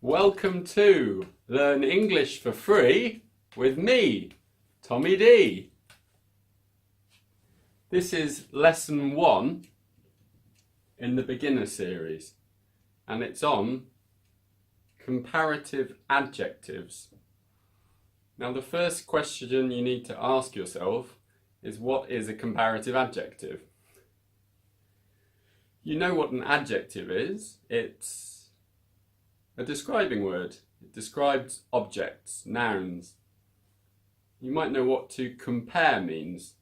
Welcome to Learn English for Free with me, Tommy D. This is lesson 1 in the beginner series, and it's on comparative adjectives. Now, the first question you need to ask yourself is, what is a comparative adjective? You know what an adjective is. It's a describing word. It describes objects, nouns. You might know what to compare means.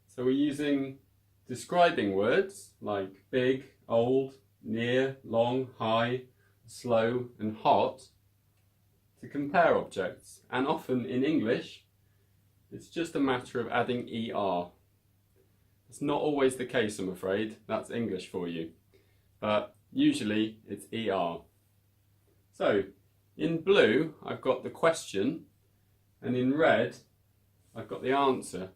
So we're using describing words like big, old, near, long, high, slow and hot to compare objects. And often in English, it's just a matter of adding ER. It's not always the case, I'm afraid. That's English for you. But usually it's ER. So, in blue, I've got the question, and in red, I've got the answer.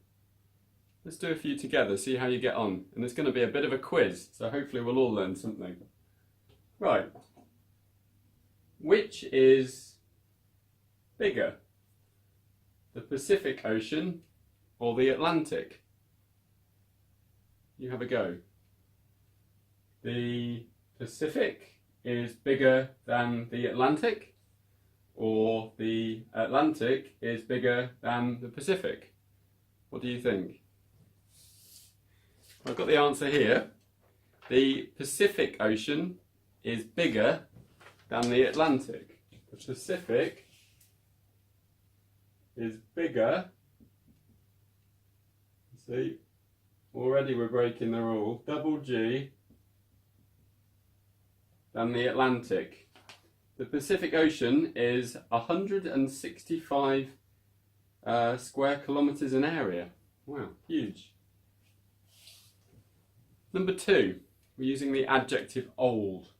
Let's do a few together, see how you get on. And it's going to be a bit of a quiz, so hopefully we'll all learn something. Right. Which is bigger? The Pacific Ocean or the Atlantic? You have a go. The Pacific is bigger than the Atlantic, or the Atlantic is bigger than the Pacific? What do you think? I've got the answer here. The Pacific Ocean is bigger than the Atlantic. The Pacific is bigger. See, already we're breaking the rule. Double G than the Atlantic. The Pacific Ocean is 165 square kilometres in area. Wow, huge. Number 2, we're using the adjective old.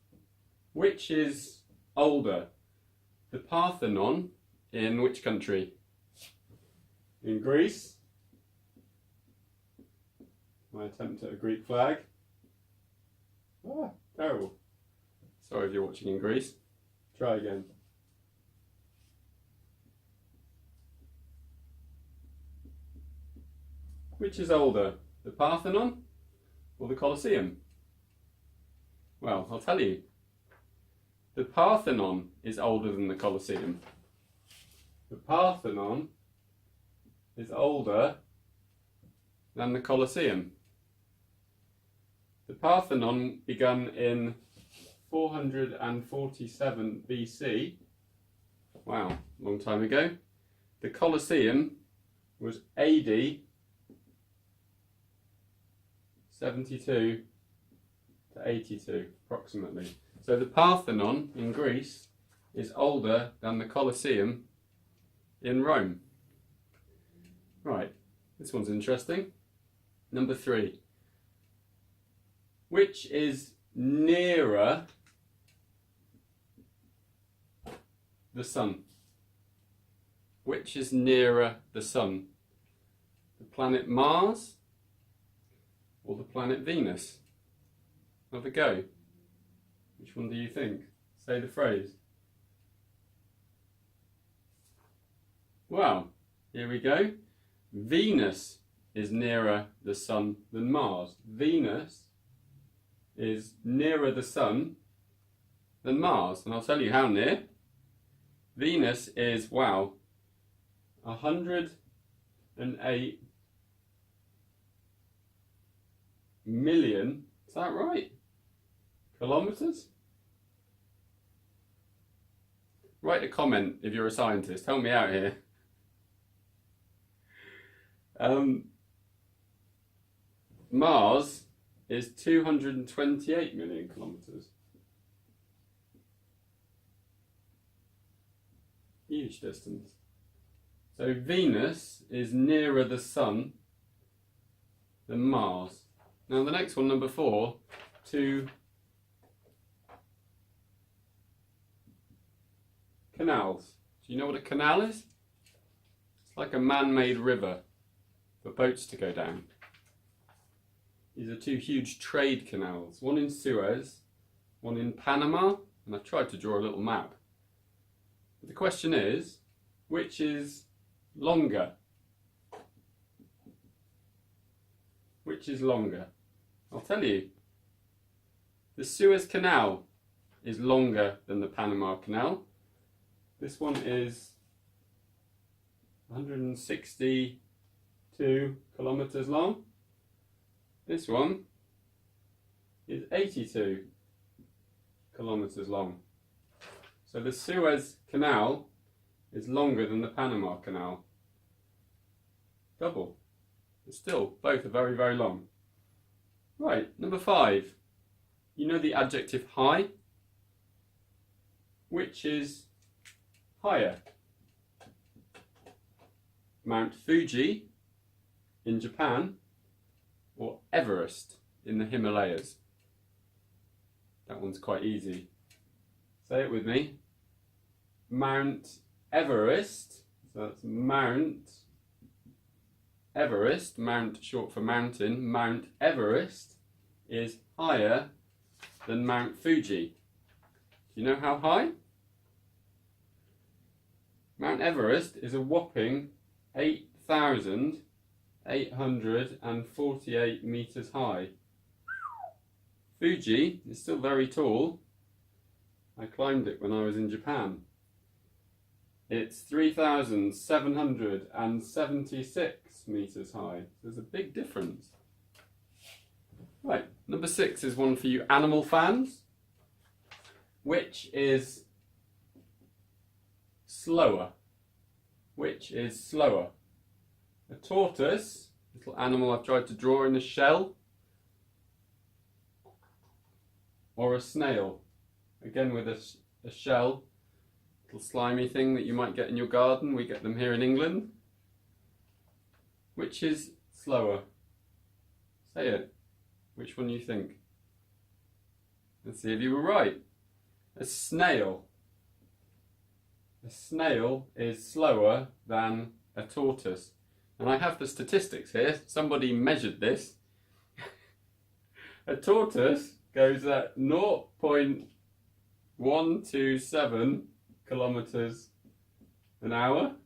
Which is older? The Parthenon in which country? In Greece. My attempt at a Greek flag. Ah, terrible. Sorry if you're watching in Greece. Try again. Which is older, the Parthenon or the Colosseum? Well, I'll tell you. The Parthenon is older than the Colosseum. The Parthenon is older than the Colosseum. The Parthenon began in 447 BC. Wow, long time ago. The Colosseum was AD 72 to 82, approximately. So the Parthenon in Greece is older than the Colosseum in Rome. Right, this one's interesting. Number 3. Which is nearer the Sun? Which is nearer the Sun? The planet Mars or the planet Venus? Have a go. Which one do you think? Say the phrase. Well, here we go. Venus is nearer the Sun than Mars. Venus is nearer the Sun than Mars. And I'll tell you how near. Venus is, wow, 108 million, is that right? Kilometres? Write a comment if you're a scientist, help me out here. Mars is 228 million kilometres. Huge distance. So Venus is nearer the Sun than Mars. Now the next one, number 4, to Canals. Do you know what a canal is? It's like a man-made river for boats to go down. These are two huge trade canals, one in Suez, one in Panama, and I've tried to draw a little map. But the question is, which is longer? Which is longer? I'll tell you. The Suez Canal is longer than the Panama Canal. This one is 162 kilometers long. This one is 82 kilometers long. So the Suez Canal is longer than the Panama Canal. Double. But still, both are very, very long. Right, number 5. You know the adjective high? Which is higher? Mount Fuji in Japan or Everest in the Himalayas? That one's quite easy. Say it with me. Mount Everest, so that's Mount Everest, Mount short for mountain, Mount Everest is higher than Mount Fuji. Do you know how high? Mount Everest is a whopping 8,848 meters high. Fuji is still very tall. I climbed it when I was in Japan. It's 3,776 meters high. There's a big difference. Right, number 6 is one for you animal fans. Which is slower? Which is slower? A tortoise, little animal I've tried to draw in a shell, or a snail, again with a shell, little slimy thing that you might get in your garden. We get them here in England. Which is slower? Say it. Which one do you think? Let's see if you were right. A snail. A snail is slower than a tortoise. And I have the statistics here. Somebody measured this. A tortoise goes at 0.127 kilometers an hour.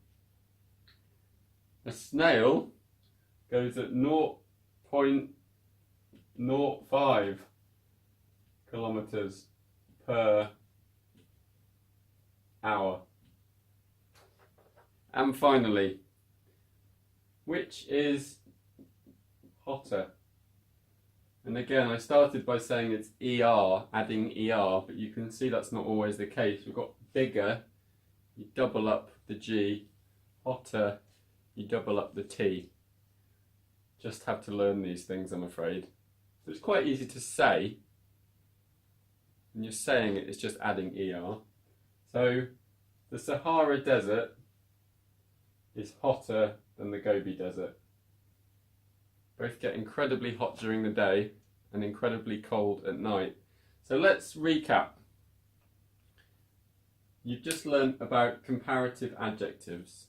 A snail goes at 0.05 kilometers per hour. And finally, which is hotter? And again, I started by saying it's ER, adding ER, but you can see that's not always the case. We've got bigger, you double up the G, hotter, you double up the T. Just have to learn these things, I'm afraid. So it's quite easy to say. When you're saying it, it's just adding ER. So the Sahara Desert is hotter than the Gobi Desert. Both get incredibly hot during the day and incredibly cold at night. So let's recap. You've just learned about comparative adjectives,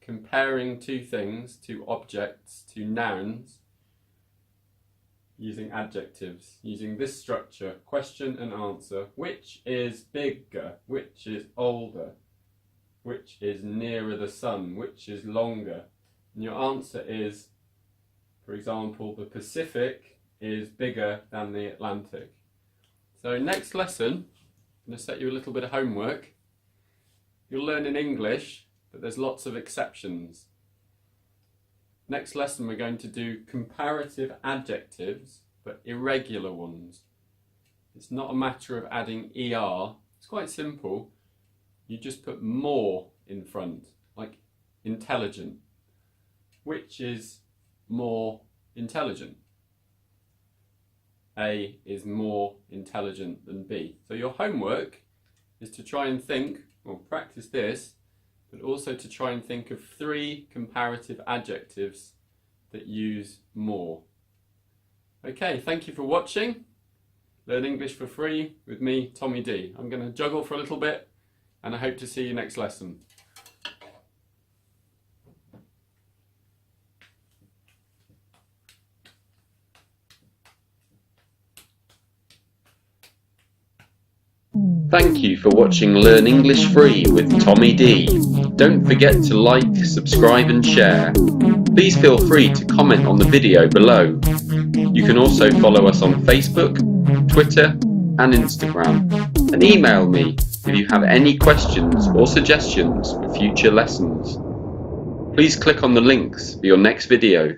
comparing two things, two objects, two nouns, using adjectives, using this structure, question and answer. Which is bigger? Which is older? Which is nearer the sun? Which is longer? And your answer is, for example, the Pacific is bigger than the Atlantic. So next lesson, I'm going to set you a little bit of homework. You'll learn in English, but there's lots of exceptions. Next lesson we're going to do comparative adjectives, but irregular ones. It's not a matter of adding ER. It's quite simple. You just put more in front, like intelligent. Which is more intelligent? A is more intelligent than B. So your homework is to try and think, or practice this, but also to try and think of 3 comparative adjectives that use more. Okay, thank you for watching. Learn English for free with me, Tommy D. I'm going to juggle for a little bit and I hope to see you next lesson. Thank you for watching Learn English Free with Tommy D. Don't forget to like, subscribe and share. Please feel free to comment on the video below. You can also follow us on Facebook, Twitter and Instagram, and email me if you have any questions or suggestions for future lessons. Please click on the links for your next video.